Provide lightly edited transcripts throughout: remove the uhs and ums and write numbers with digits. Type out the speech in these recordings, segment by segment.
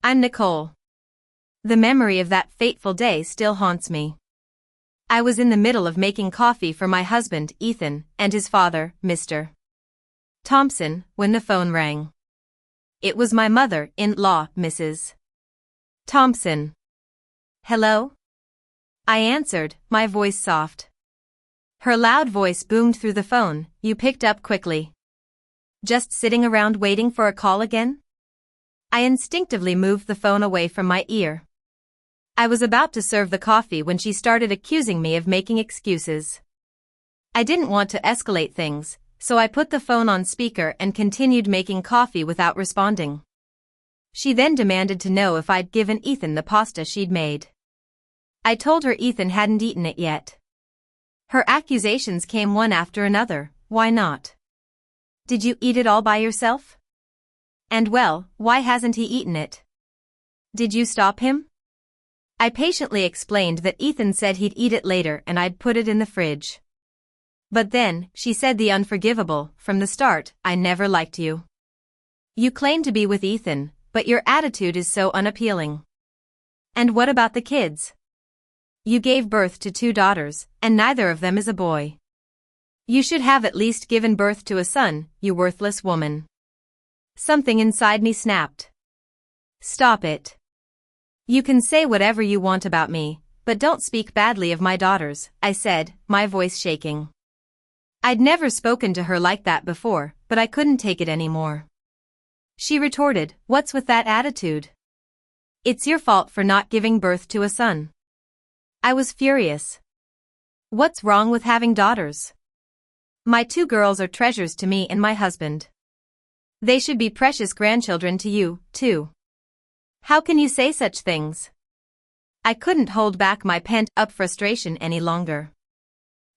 I'm Nicole. The memory of that fateful day still haunts me. I was in the middle of making coffee for my husband, Ethan, and his father, Mr. Thompson, when the phone rang. It was my mother-in-law, Mrs. Thompson. Hello? I answered, my voice soft. Her loud voice boomed through the phone. You picked up quickly. Just sitting around waiting for a call again? I instinctively moved the phone away from my ear. I was about to serve the coffee when she started accusing me of making excuses. I didn't want to escalate things, so I put the phone on speaker and continued making coffee without responding. She then demanded to know if I'd given Ethan the pasta she'd made. I told her Ethan hadn't eaten it yet. Her accusations came one after another. Why not? Did you eat it all by yourself? And well, why hasn't he eaten it? Did you stop him? I patiently explained that Ethan said he'd eat it later and I'd put it in the fridge. But then, she said the unforgivable, from the start, I never liked you. You claim to be with Ethan, but your attitude is so unappealing. And what about the kids? You gave birth to 2 daughters, and neither of them is a boy. You should have at least given birth to a son, you worthless woman. Something inside me snapped. Stop it. You can say whatever you want about me, but don't speak badly of my daughters, I said, my voice shaking. I'd never spoken to her like that before, but I couldn't take it anymore. She retorted, what's with that attitude? It's your fault for not giving birth to a son. I was furious. What's wrong with having daughters? My 2 girls are treasures to me and my husband. They should be precious grandchildren to you, too. How can you say such things? I couldn't hold back my pent-up frustration any longer.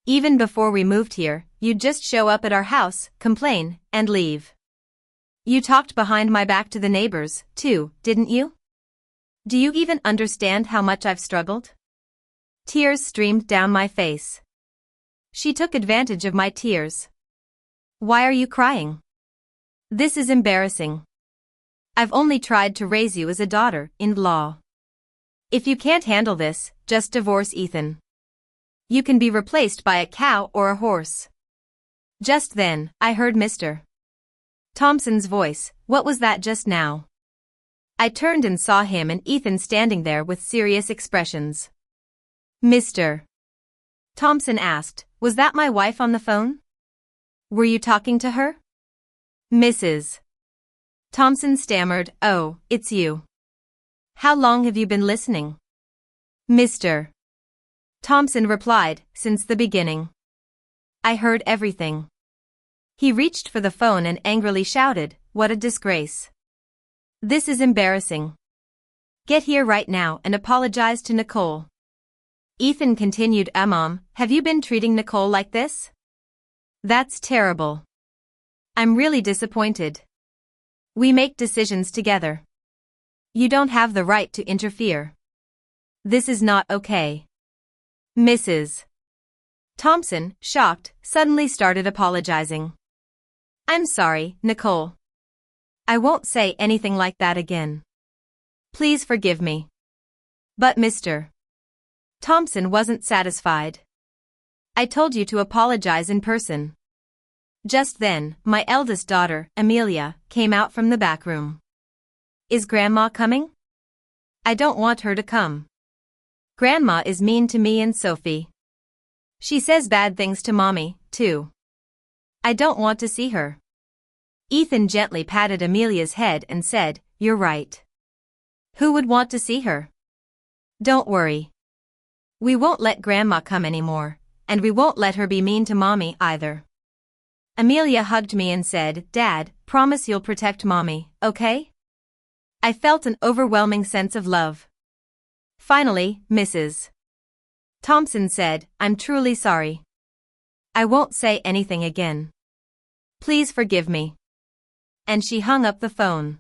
Even before we moved here, you'd just show up at our house, complain, and leave. You talked behind my back to the neighbors, too, didn't you? Do you even understand how much I've struggled? Tears streamed down my face. She took advantage of my tears. Why are you crying? This is embarrassing. I've only tried to raise you as a daughter-in-law. If you can't handle this, just divorce Ethan. You can be replaced by a cow or a horse. Just then, I heard Mr. Thompson's voice. What was that just now? I turned and saw him and Ethan standing there with serious expressions. Mr. Thompson asked, was that my wife on the phone? Were you talking to her? Mrs. Thompson stammered, oh, it's you. How long have you been listening? Mr. Thompson replied, since the beginning. I heard everything. He reached for the phone and angrily shouted, what a disgrace. This is embarrassing. Get here right now and apologize to Nicole. Ethan continued, Mom, have you been treating Nicole like this? That's terrible. I'm really disappointed. We make decisions together. You don't have the right to interfere. This is not okay. Mrs. Thompson, shocked, suddenly started apologizing. I'm sorry, Nicole. I won't say anything like that again. Please forgive me. But Mr. Thompson wasn't satisfied. I told you to apologize in person. Just then, my eldest daughter, Amelia, came out from the back room. Is Grandma coming? I don't want her to come. Grandma is mean to me and Sophie. She says bad things to Mommy, too. I don't want to see her. Ethan gently patted Amelia's head and said, you're right. Who would want to see her? Don't worry. We won't let Grandma come anymore, and we won't let her be mean to Mommy either. Amelia hugged me and said, Dad, promise you'll protect Mommy, okay? I felt an overwhelming sense of love. Finally, Mrs. Thompson said, I'm truly sorry. I won't say anything again. Please forgive me. And she hung up the phone.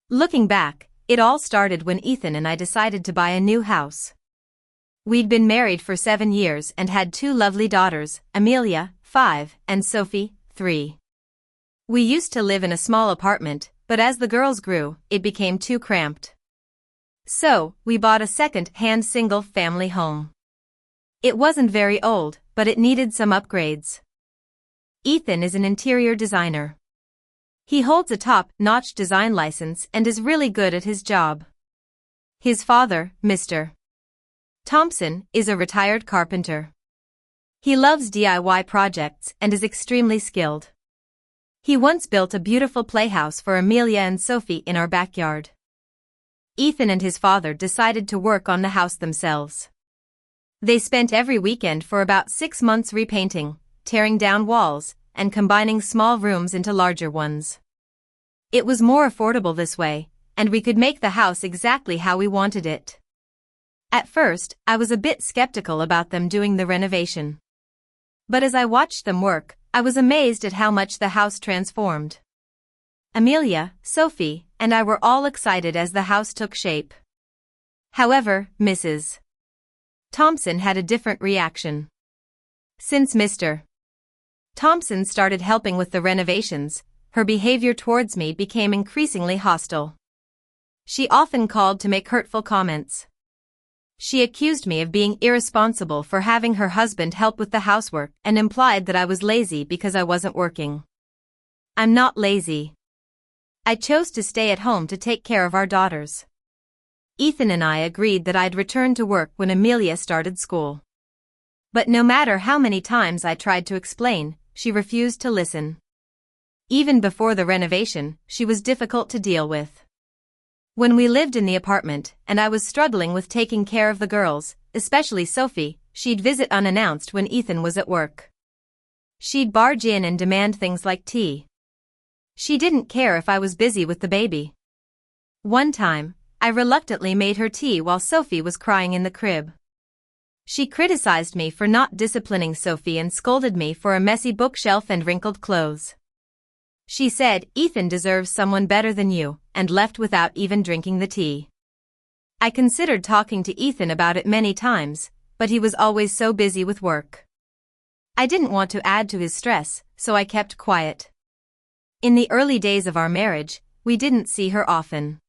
Looking back, it all started when Ethan and I decided to buy a new house. We'd been married for 7 years and had 2 lovely daughters, Amelia, 5, and Sophie, 3. We used to live in a small apartment, but as the girls grew, it became too cramped. So, we bought a second-hand single-family home. It wasn't very old, but it needed some upgrades. Ethan is an interior designer. He holds a top-notch design license and is really good at his job. His father, Mr. Thompson, is a retired carpenter. He loves DIY projects and is extremely skilled. He once built a beautiful playhouse for Amelia and Sophie in our backyard. Ethan and his father decided to work on the house themselves. They spent every weekend for about 6 months repainting, tearing down walls, and combining small rooms into larger ones. It was more affordable this way, and we could make the house exactly how we wanted it. At first, I was a bit skeptical about them doing the renovation. But as I watched them work, I was amazed at how much the house transformed. Amelia, Sophie, and I were all excited as the house took shape. However, Mrs. Thompson had a different reaction. Since Mr. Thompson started helping with the renovations, her behavior towards me became increasingly hostile. She often called to make hurtful comments. She accused me of being irresponsible for having her husband help with the housework and implied that I was lazy because I wasn't working. I'm not lazy. I chose to stay at home to take care of our daughters. Ethan and I agreed that I'd return to work when Amelia started school. But no matter how many times I tried to explain, she refused to listen. Even before the renovation, she was difficult to deal with. When we lived in the apartment and I was struggling with taking care of the girls, especially Sophie, she'd visit unannounced when Ethan was at work. She'd barge in and demand things like tea. She didn't care if I was busy with the baby. One time, I reluctantly made her tea while Sophie was crying in the crib. She criticized me for not disciplining Sophie and scolded me for a messy bookshelf and wrinkled clothes. She said, "Ethan deserves someone better than you," and left without even drinking the tea. I considered talking to Ethan about it many times, but he was always so busy with work. I didn't want to add to his stress, so I kept quiet. In the early days of our marriage, we didn't see her often.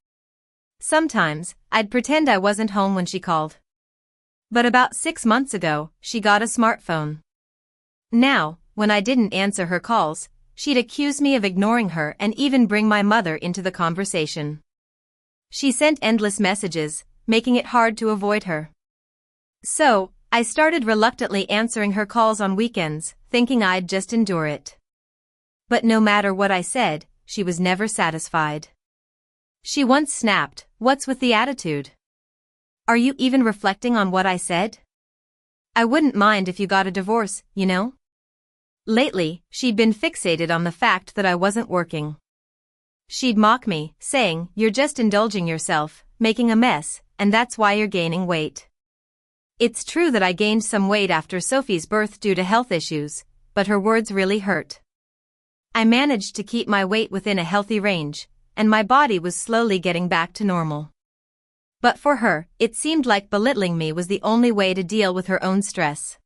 Sometimes, I'd pretend I wasn't home when she called. But about 6 months ago, she got a smartphone. Now, when I didn't answer her calls, she'd accuse me of ignoring her and even bring my mother into the conversation. She sent endless messages, making it hard to avoid her. So, I started reluctantly answering her calls on weekends, thinking I'd just endure it. But no matter what I said, she was never satisfied. She once snapped, "What's with the attitude? Are you even reflecting on what I said? I wouldn't mind if you got a divorce, you know?" Lately, she'd been fixated on the fact that I wasn't working. She'd mock me, saying, "You're just indulging yourself, making a mess, and that's why you're gaining weight." It's true that I gained some weight after Sophie's birth due to health issues, but her words really hurt. I managed to keep my weight within a healthy range, and my body was slowly getting back to normal. But for her, it seemed like belittling me was the only way to deal with her own stress.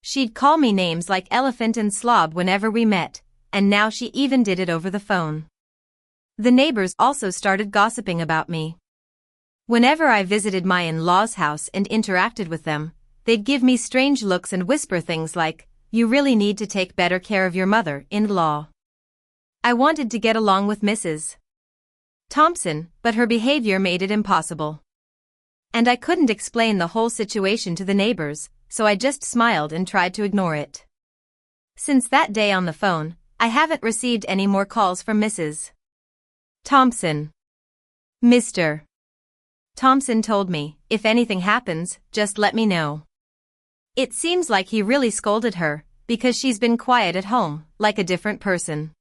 She'd call me names like elephant and slob whenever we met, and now she even did it over the phone. The neighbors also started gossiping about me. Whenever I visited my in-laws' house and interacted with them, they'd give me strange looks and whisper things like, "You really need to take better care of your mother-in-law." I wanted to get along with Mrs. Thompson, but her behavior made it impossible. And I couldn't explain the whole situation to the neighbors, so I just smiled and tried to ignore it. Since that day on the phone, I haven't received any more calls from Mrs. Thompson. Mr. Thompson told me, "If anything happens, just let me know." It seems like he really scolded her, because she's been quiet at home, like a different person.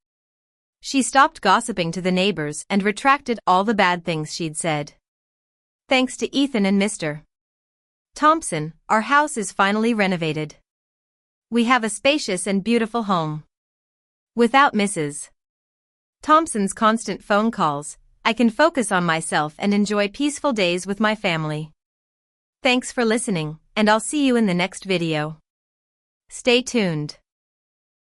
She stopped gossiping to the neighbors and retracted all the bad things she'd said. Thanks to Ethan and Mr. Thompson, our house is finally renovated. We have a spacious and beautiful home. Without Mrs. Thompson's constant phone calls, I can focus on myself and enjoy peaceful days with my family. Thanks for listening, and I'll see you in the next video. Stay tuned.